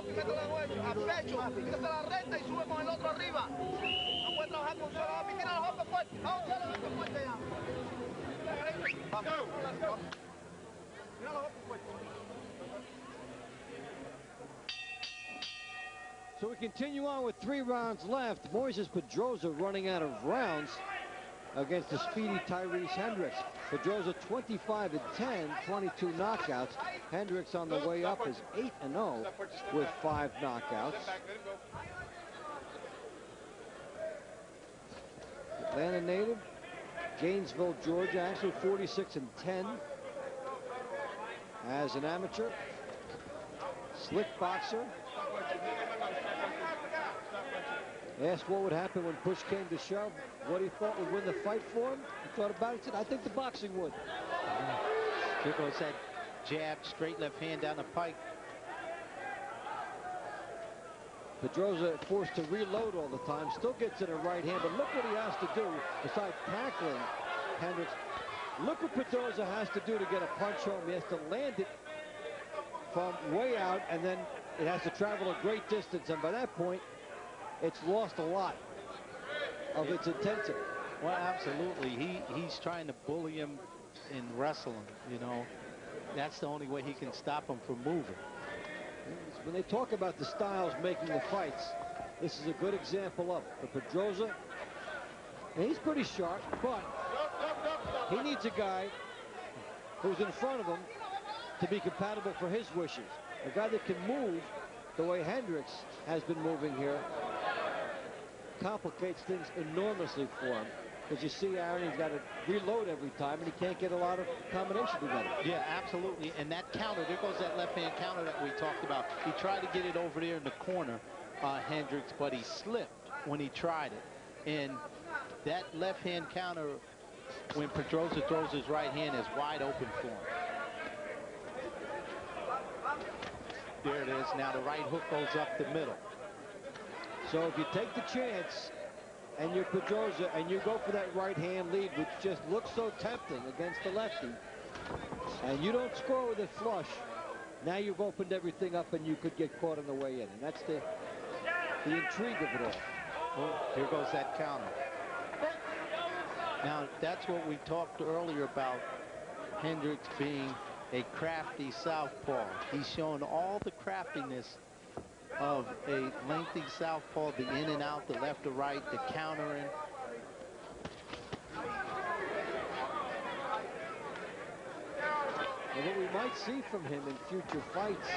boca y métela de hueso, a pecho, tírase la recta y sube con el otro arriba. No puede trabajar con un solo golpe, tira los golpes fuertes. Vamos, tira los golpes fuertes ya. Vamos, tira los golpes fuertes. So we continue on with 3 rounds left. Moises Pedroza running out of rounds against the speedy Tyrese Hendrix. Pedroza 25-10, 22 knockouts. Hendrix on the way up is 8-0 with 5 knockouts. Atlanta native, Gainesville, Georgia, actually 46-10 as an amateur. Slick boxer. Asked what would happen when push came to shove, what he thought would win the fight for him. He thought about it, said, I think the boxing would. Here goes that jab, straight left hand down the pike. Pedroza forced to reload all the time, still gets it in right hand, but look what he has to do besides tackling Hendrix. Look what Pedroza has to do to get a punch home. He has to land it from way out, and then it has to travel a great distance, and by that point, it's lost a lot of its intensity. Well, absolutely. He's trying to bully him and wrestle him, you know. That's the only way he can stop him from moving. When they talk about the styles making the fights, this is a good example of it. For Pedroza, and he's pretty sharp, but he needs a guy who's in front of him to be compatible for his wishes. A guy that can move the way Hendrix has been moving here complicates things enormously for him. Because you see, Aaron, he's got to reload every time, and he can't get a lot of combination together. Yeah, absolutely. And that counter, there goes that left-hand counter that we talked about. He tried to get it over there in the corner, Hendrix, but he slipped when he tried it. And that left-hand counter, when Pedroza throws his right hand, is wide open for him. There it is. Now the right hook goes up the middle. So if you take the chance and you're Pedroza and you go for that right hand lead, which just looks so tempting against the lefty, and you don't score with it flush, now you've opened everything up and you could get caught on the way in. And that's the intrigue of it all. Well, here goes that counter. Now that's what we talked earlier about Hendrix being a crafty southpaw. He's shown all the craftiness of a lengthy southpaw, the in and out, the left to right, the countering. And what we might see from him in future fights,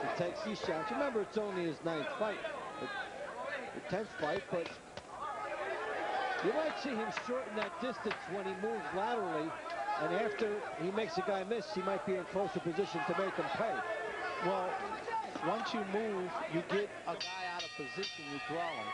he takes these shots. Remember, it's only his 9th fight, the 10th fight, but you might see him shorten that distance when he moves laterally, and after he makes a guy miss, he might be in closer position to make him pay. Well, once you move, you get a guy out of position, you throw him.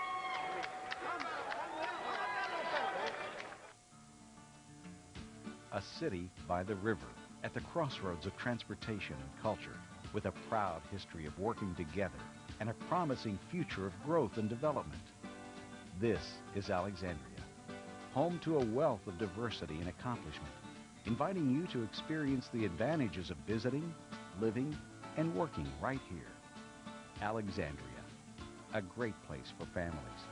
A city by the river, at the crossroads of transportation and culture, with a proud history of working together and a promising future of growth and development. This is Alexandria, home to a wealth of diversity and accomplishment, inviting you to experience the advantages of visiting, living, and working right here. Alexandria, a great place for families,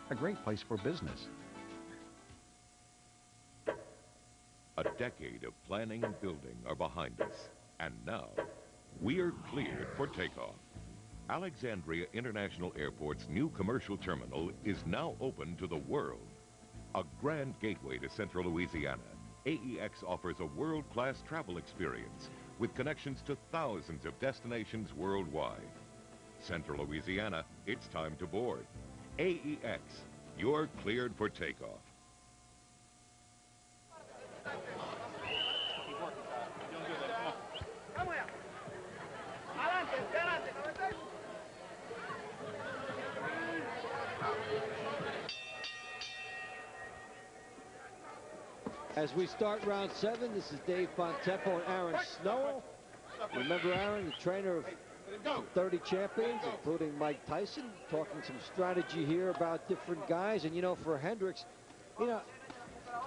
a great place for business. A decade of planning and building are behind us, and now we're cleared for takeoff. Alexandria International Airport's new commercial terminal is now open to the world. A grand gateway to Central Louisiana, AEX offers a world-class travel experience with connections to thousands of destinations worldwide. Central Louisiana, it's time to board. AEX, you're cleared for takeoff. As we start round 7, this is Dave Fontempo and Aaron Snowell. Remember Aaron, the trainer of 30 champions, including Mike Tyson, talking some strategy here about different guys. And, you know, for Hendrix, you know,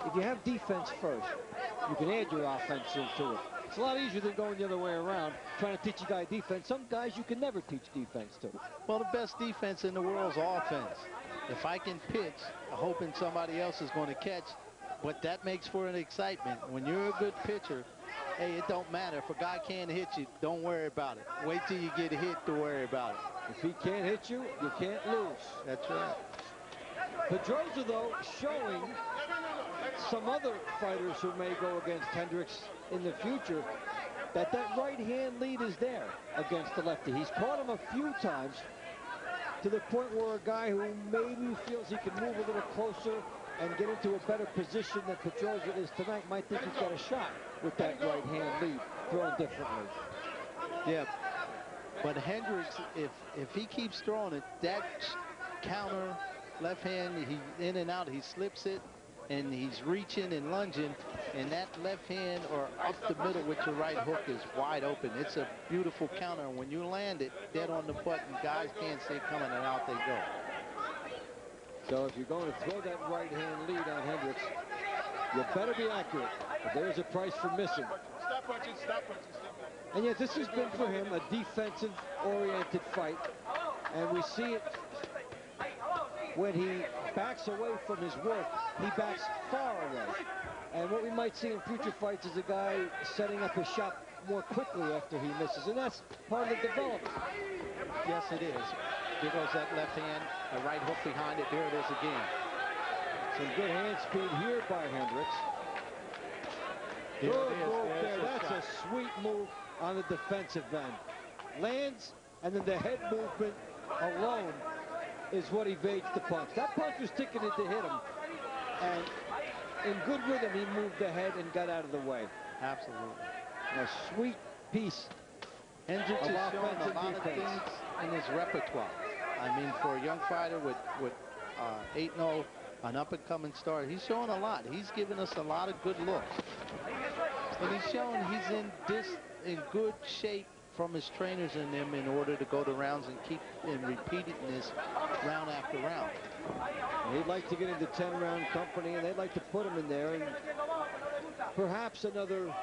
if you have defense first, you can add your offense into it. It's a lot easier than going the other way around, trying to teach a guy defense. Some guys you can never teach defense to. Well, the best defense in the world is offense. If I can pitch, hoping somebody else is going to catch, but that makes for an excitement. When you're a good pitcher, hey, it don't matter. If a guy can't hit you, don't worry about it. Wait till you get hit to worry about it. If he can't hit you, you can't lose. That's right. Pedroza, though, showing some other fighters who may go against Hendrix in the future that right-hand lead is there against the lefty. He's caught him a few times to the point where a guy who maybe feels he can move a little closer and get into a better position than Pedroza is tonight might think he's got a shot with that right-hand lead thrown differently. Yeah, but Hendrix, if he keeps throwing it, that counter left hand, he in and out, he slips it, and he's reaching and lunging, and that left hand or up the middle with your right hook is wide open. It's a beautiful counter, and when you land it dead on the button, guys can't see it coming, and out they go. So if you're going to throw that right-hand lead on Hendrix, you better be accurate. But there's a price for missing. Stop punching, stop punching, stop punching. And yet this has been for him a defensive-oriented fight, and we see it when he backs away from his work. He backs far away. And what we might see in future fights is a guy setting up his shot more quickly after he misses, and that's part of the development. Yes, it is. There goes that left hand, a right hook behind it. There it is again. Some good hand speed here by Hendrix. There Good it is. move There's there. the That's shot. a sweet move on the defensive end. Lands, and then the head movement alone is what evades the punch. That punch was ticketed to hit him, and in good rhythm, he moved the head and got out of the way. Absolutely. A sweet piece. Hendrix Of is showing offense a and lot of defense. things in his repertoire. I mean, for a young fighter with 8-0, an up-and-coming star, he's showing a lot. He's given us a lot of good looks. And he's showing he's in good shape from his trainers and them in order to go to rounds and keep and repeating this round after round. And he'd like to get into 10-round company, and they'd like to put him in there, and perhaps another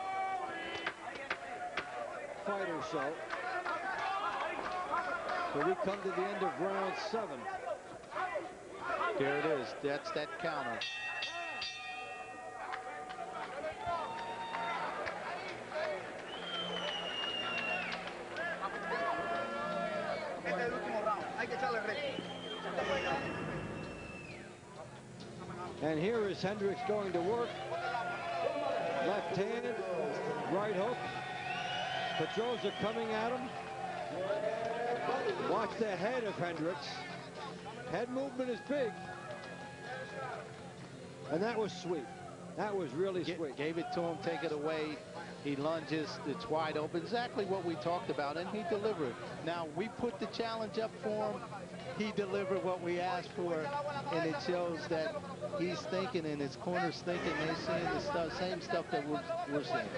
fight or so. So we come to the end of round 7. There it is. That's that counter. And here is Hendrix going to work. Left hand, right hook. Pedroza coming at him. Watch the head of Hendrix. Head movement is big. And that was sweet. That was really sweet. Gave it to him, take it away. He lunges, it's wide open. Exactly what we talked about, and he delivered. Now, we put the challenge up for him. He delivered what we asked for, and it shows that he's thinking and his corner's thinking. They're seeing the same stuff that we're seeing.